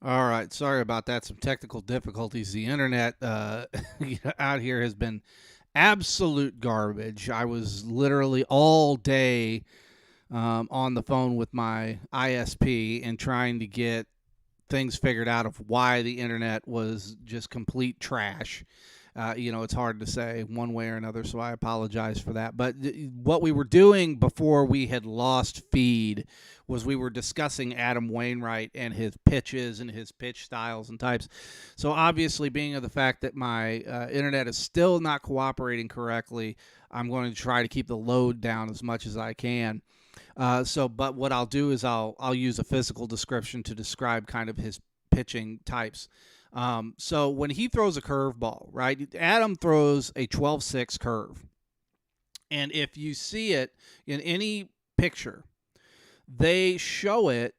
All right, sorry about that. Some technical difficulties. The internet out here has been absolute garbage. I was literally all day on the phone with my ISP and trying to get things figured out of why the internet was just complete trash. It's hard to say one way or another, so I apologize for that. But what we were doing before we had lost feed was we were discussing Adam Wainwright and his pitches and his pitch styles and types. So obviously, being of the fact that my internet is still not cooperating correctly, I'm going to try to keep the load down as much as I can. But what I'll do is I'll use a physical description to describe kind of his pitching types. So when he throws a curveball, right? Adam throws a 12-6 curve. And if you see it in any picture, they show it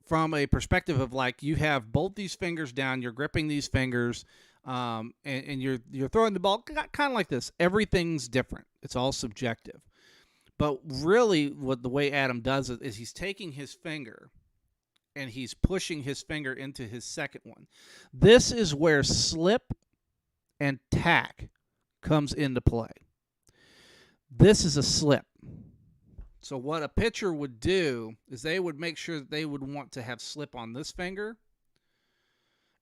from a perspective of like you have both these fingers down, you're gripping these fingers, and you're throwing the ball kind of like this. Everything's different. It's all subjective. But really, what the way Adam does it is he's taking his finger and he's pushing his finger into his second one. This is where slip and tack comes into play. This is a slip. So what a pitcher would do is they would make sure that they would want to have slip on this finger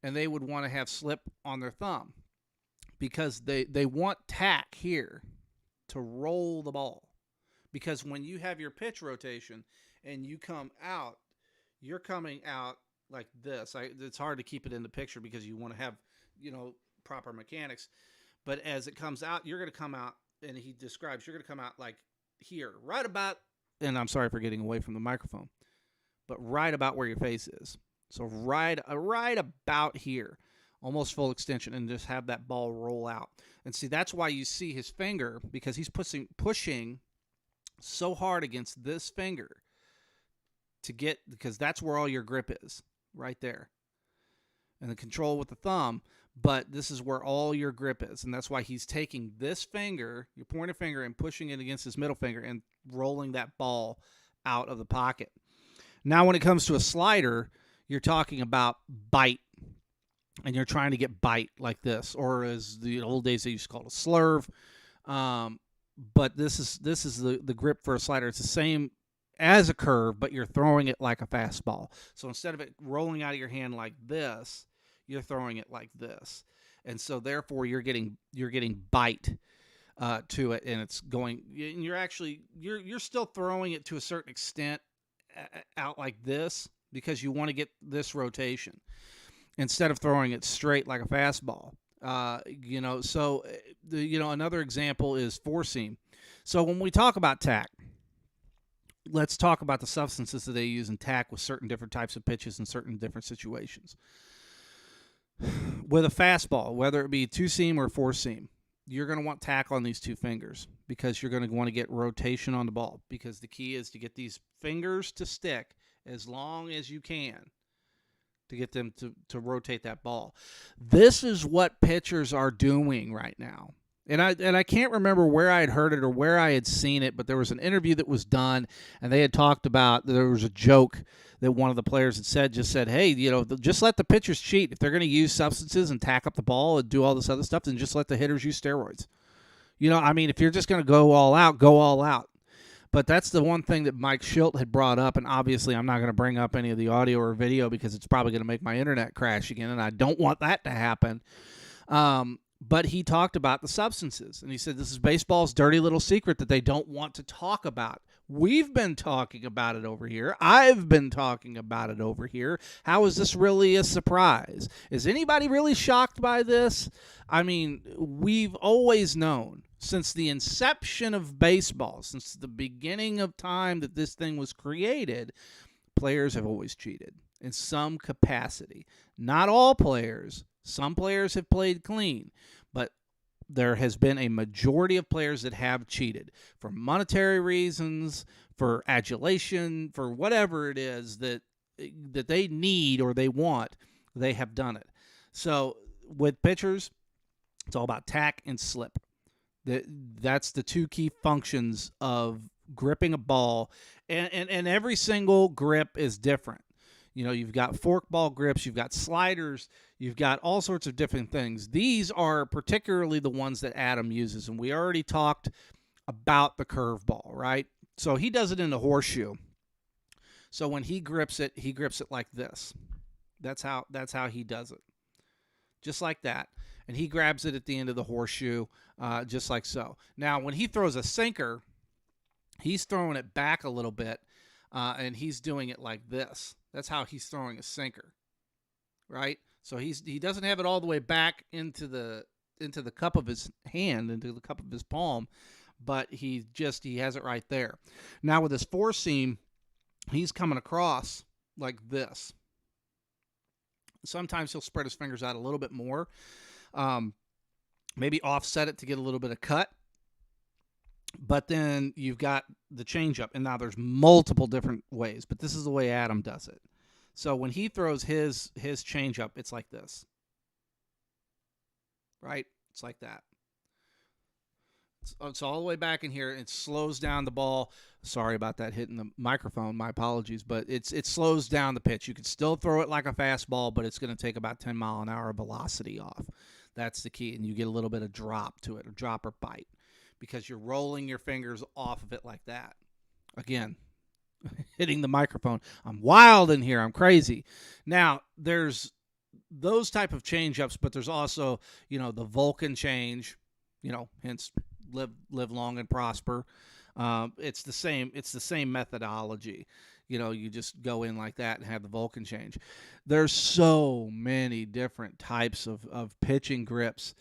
and they would want to have slip on their thumb because they want tack here to roll the ball. Because when you have your pitch rotation and you come out, you're coming out like this. It's hard to keep it in the picture because you want to have, proper mechanics. But as it comes out, you're going to come out, and he describes, you're going to come out like here, right about, and I'm sorry for getting away from the microphone, but right about where your face is. So right about here, almost full extension, and just have that ball roll out. And see, that's why you see his finger, because he's pushing so hard against this finger because that's where all your grip is, right there. And the control with the thumb, but this is where all your grip is. And that's why he's taking this finger, your pointer finger, and pushing it against his middle finger and rolling that ball out of the pocket. Now, when it comes to a slider, you're talking about bite. And you're trying to get bite like this, or as the old days they used to call it a slurve. But this is the grip for a slider. It's the same as a curve, but you're throwing it like a fastball. So instead of it rolling out of your hand like this, you're throwing it like this, and so therefore you're getting bite to it, and it's going. And you're still throwing it to a certain extent out like this because you want to get this rotation instead of throwing it straight like a fastball. Another example is four seam. So when we talk about tack, let's talk about the substances that they use in tack with certain different types of pitches in certain different situations. With a fastball, whether it be two seam or four seam, you're going to want tack on these two fingers because you're going to want to get rotation on the ball, because the key is to get these fingers to stick as long as you can to get them to rotate that ball. This is what pitchers are doing right now. And I can't remember where I had heard it or where I had seen it, but there was an interview that was done, and they had talked about, there was a joke that one of the players had said, hey, just let the pitchers cheat. If they're going to use substances and tack up the ball and do all this other stuff, then just let the hitters use steroids. If you're just going to go all out, go all out. But that's the one thing that Mike Schilt had brought up, and obviously I'm not going to bring up any of the audio or video because it's probably going to make my internet crash again, and I don't want that to happen. But he talked about the substances, and he said this is baseball's dirty little secret that they don't want to talk about. We've been talking about it over here. I've been talking about it over here. How is this really a surprise? Is anybody really shocked by this? I mean, we've always known since the inception of baseball, since the beginning of time that this thing was created, players have always cheated in some capacity. Not all players. Some players have played clean, but there has been a majority of players that have cheated for monetary reasons, for adulation, for whatever it is that they need or they want. They have done it. So with pitchers, it's all about tack and slip. That's the two key functions of gripping a ball, and every single grip is different. You've got forkball grips, you've got sliders, you've got all sorts of different things. These are particularly the ones that Adam uses, and we already talked about the curveball, right? So he does it in the horseshoe. So when he grips it like this. That's how he does it, just like that. And he grabs it at the end of the horseshoe, just like so. Now, when he throws a sinker, he's throwing it back a little bit, and he's doing it like this. That's how he's throwing a sinker, right? So he doesn't have it all the way back into the cup of his hand, into the cup of his palm, but he has it right there. Now with his four seam, he's coming across like this. Sometimes he'll spread his fingers out a little bit more, maybe offset it to get a little bit of cut. But then you've got the changeup, and now there's multiple different ways, but this is the way Adam does it. So when he throws his changeup, it's like this, right? It's like that. It's all the way back in here. It slows down the ball. Sorry about that hitting the microphone. My apologies, but it slows down the pitch. You can still throw it like a fastball, but it's going to take about 10 mile an hour velocity off. That's the key, and you get a little bit of drop to it, or drop or bite, because you're rolling your fingers off of it like that. Again, hitting the microphone. I'm wild in here. I'm crazy. Now, there's those type of change-ups, but there's also, the Vulcan change, hence live long and prosper. It's the same methodology. You just go in like that and have the Vulcan change. There's so many different types of pitching grips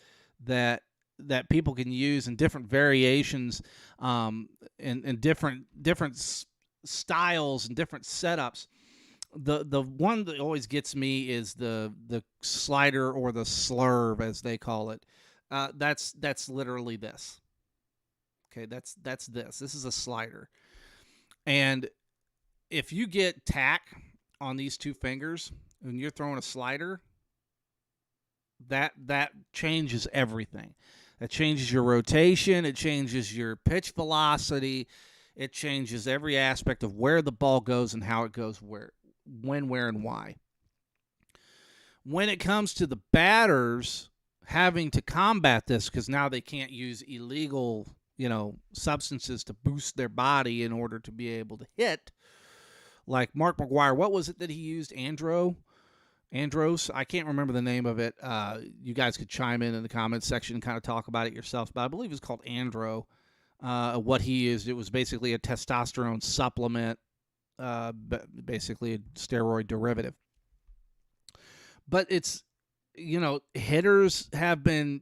that people can use in different variations, and different styles and different setups. The one that always gets me is the slider, or the slurve as they call it. That's literally this. Okay, that's this. This is a slider. And if you get tack on these two fingers and you're throwing a slider, that changes everything. That changes your rotation, it changes your pitch velocity, it changes every aspect of where the ball goes and how it goes, where, and why. When it comes to the batters having to combat this, because now they can't use illegal substances to boost their body in order to be able to hit. Like Mark McGwire, what was it that he used? Andros? I can't remember the name of it. You guys could chime in the comments section and kind of talk about it yourselves, but I believe it's called Andro. What he used, it was basically a testosterone supplement, basically a steroid derivative. But it's, hitters have been,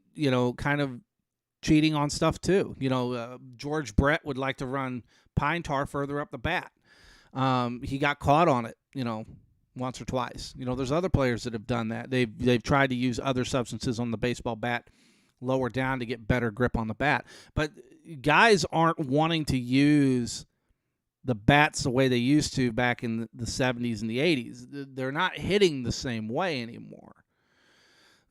kind of cheating on stuff too. George Brett would like to run pine tar further up the bat. He got caught on it, once or twice. There's other players that have done that. They've tried to use other substances on the baseball bat lower down to get better grip on the bat. But guys aren't wanting to use the bats the way they used to back in the 70s and the 80s. They're not hitting the same way anymore.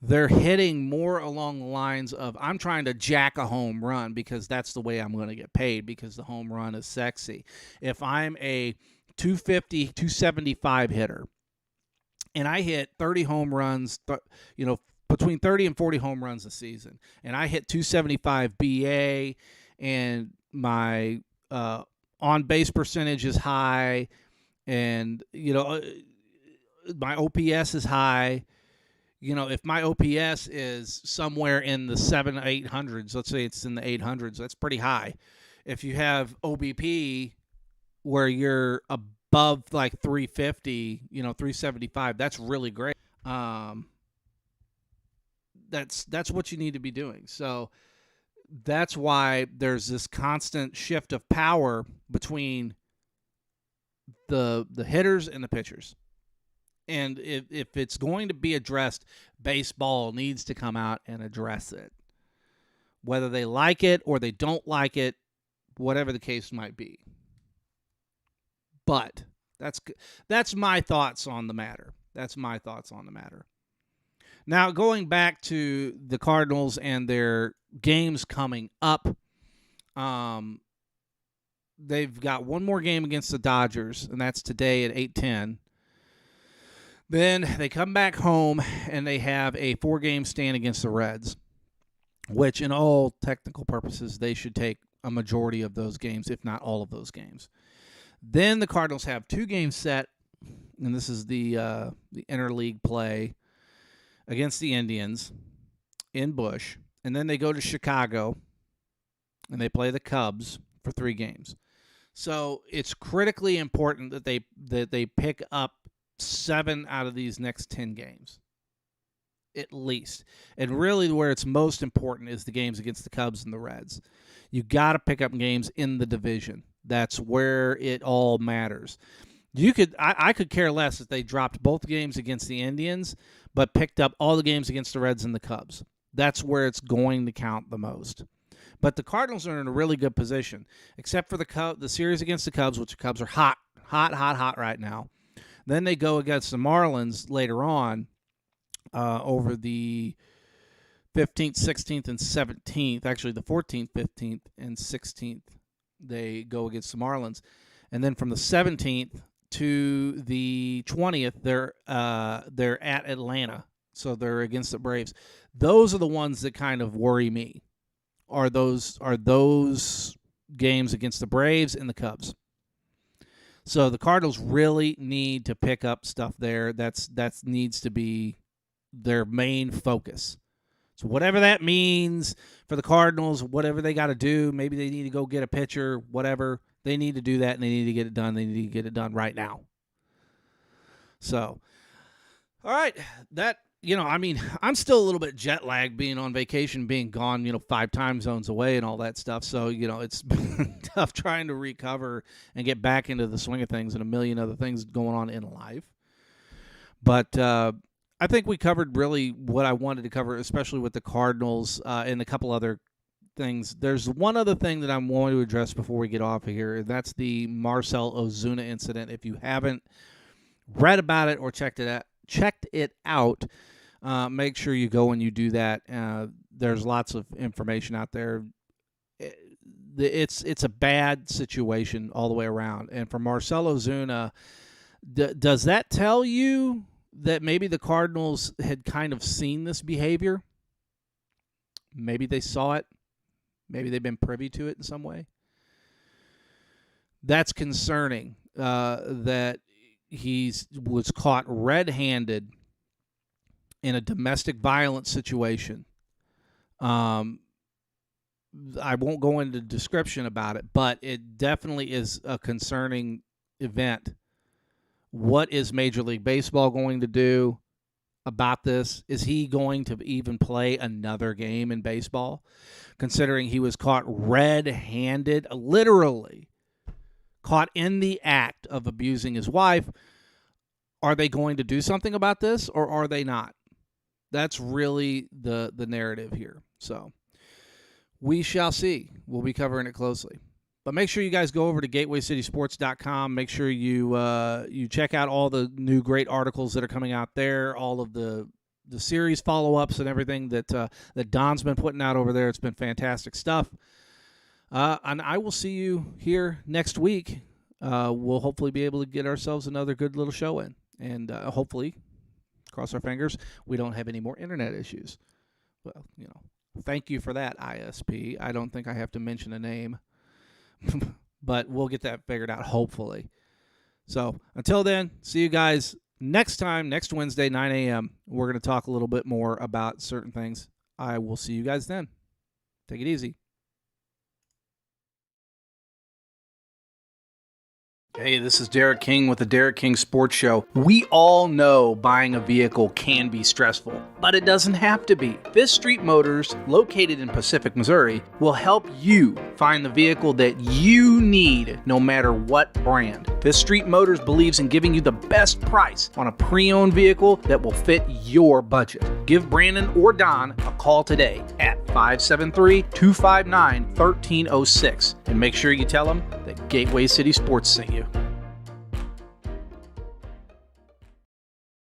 They're hitting more along the lines of, I'm trying to jack a home run because that's the way I'm going to get paid, because the home run is sexy. If I'm a 250, 275 hitter and I hit 30 home runs, between 30 and 40 home runs a season, and I hit 275 BA, and my on-base percentage is high, and, my OPS is high. If my OPS is somewhere in the 700s, 800s, let's say it's in the 800s, that's pretty high. If you have OBP where you're above like 350, 375, that's really great. That's what you need to be doing. So that's why there's this constant shift of power between the hitters and the pitchers. And if it's going to be addressed, baseball needs to come out and address it. Whether they like it or they don't like it, whatever the case might be. But that's my thoughts on the matter. Now, going back to the Cardinals and their games coming up, they've got one more game against the Dodgers, and that's today at 8:10. Then they come back home and they have a 4-game stand against the Reds, which in all technical purposes, they should take a majority of those games, if not all of those games. Then the Cardinals have 2 games set, and this is the interleague play against the Indians in Busch. And then they go to Chicago, and they play the Cubs for 3 games. So it's critically important that they pick up 7 out of these next 10 games, at least. And really where it's most important is the games against the Cubs and the Reds. You got to pick up games in the division. That's where it all matters. I could care less if they dropped both games against the Indians, but picked up all the games against the Reds and the Cubs. That's where it's going to count the most. But the Cardinals are in a really good position, except for the series against the Cubs, which the Cubs are hot right now. Then they go against the Marlins later on over the 15th, 16th, and 17th. Actually, the 14th, 15th, and 16th, they go against the Marlins. And then from the 17th to the 20th, they're at Atlanta. So they're against the Braves. Those are the ones that kind of worry me. Are those games against the Braves and the Cubs. So the Cardinals really need to pick up stuff there. That needs to be their main focus. So whatever that means for the Cardinals, whatever they got to do, maybe they need to go get a pitcher, whatever. They need to do that, and they need to get it done. They need to get it done right now. So, all right, I'm still a little bit jet lagged being on vacation, being gone, 5 time zones away and all that stuff. So, it's been tough trying to recover and get back into the swing of things and a million other things going on in life. But I think we covered really what I wanted to cover, especially with the Cardinals and a couple other things. There's one other thing that I'm going to address before we get off of here, and that's the Marcell Ozuna incident. If you haven't read about it or checked it out, make sure you go and you do that. There's lots of information out there. It's a bad situation all the way around. And for Marcell Ozuna, does that tell you that maybe the Cardinals had kind of seen this behavior? Maybe they saw it. Maybe they've been privy to it in some way. That's concerning that he was caught red-handed in a domestic violence situation. I won't go into description about it, but it definitely is a concerning event. What is Major League Baseball going to do about this? Is he going to even play another game in baseball, considering he was caught red-handed, literally caught in the act of abusing his wife? Are they going to do something about this, or are they not? That's really the narrative here. So we shall see. We'll be covering it closely. But make sure you guys go over to GatewayCitySports.com. Make sure you check out all the new great articles that are coming out there, all of the series follow-ups and everything that Don's been putting out over there. It's been fantastic stuff. And I will see you here next week. We'll hopefully be able to get ourselves another good little show in. And hopefully, cross our fingers, we don't have any more internet issues. Well, thank you for that, ISP. I don't think I have to mention a name. But we'll get that figured out, hopefully. So until then, see you guys next time, next Wednesday, 9 a.m. We're going to talk a little bit more about certain things. I will see you guys then. Take it easy. Hey, this is Derek King with the Derek King Sports Show. We all know buying a vehicle can be stressful, but it doesn't have to be. Fifth Street Motors, located in Pacific, Missouri, will help you find the vehicle that you need no matter what brand. Fifth Street Motors believes in giving you the best price on a pre-owned vehicle that will fit your budget. Give Brandon or Don a call today at 573-259-1306 and make sure you tell them that Gateway City Sports sent you.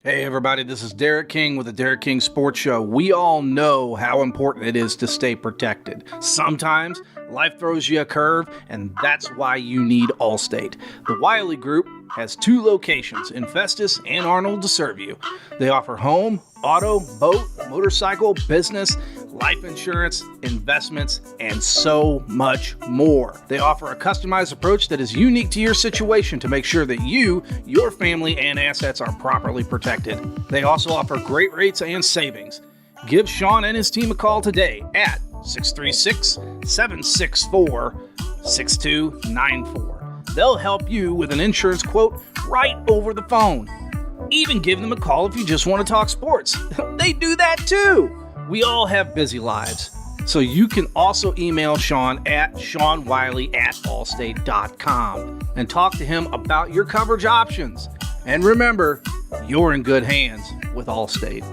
Hey everybody, this is Derek King with the Derek King Sports Show. We all know how important it is to stay protected. Sometimes life throws you a curve, and that's why you need Allstate. The Wiley Group has 2 locations in Festus and Arnold to serve you. They offer home, auto, boat, motorcycle, business, life insurance, investments, and so much more. They offer a customized approach that is unique to your situation to make sure that you, your family, and assets are properly protected. They also offer great rates and savings. Give Sean and his team a call today at 636-764-6294. They'll help you with an insurance quote right over the phone. Even give them a call if you just want to talk sports. They do that too. We all have busy lives. So you can also email Sean at SeanWiley@allstate.com and talk to him about your coverage options. And remember, you're in good hands with Allstate.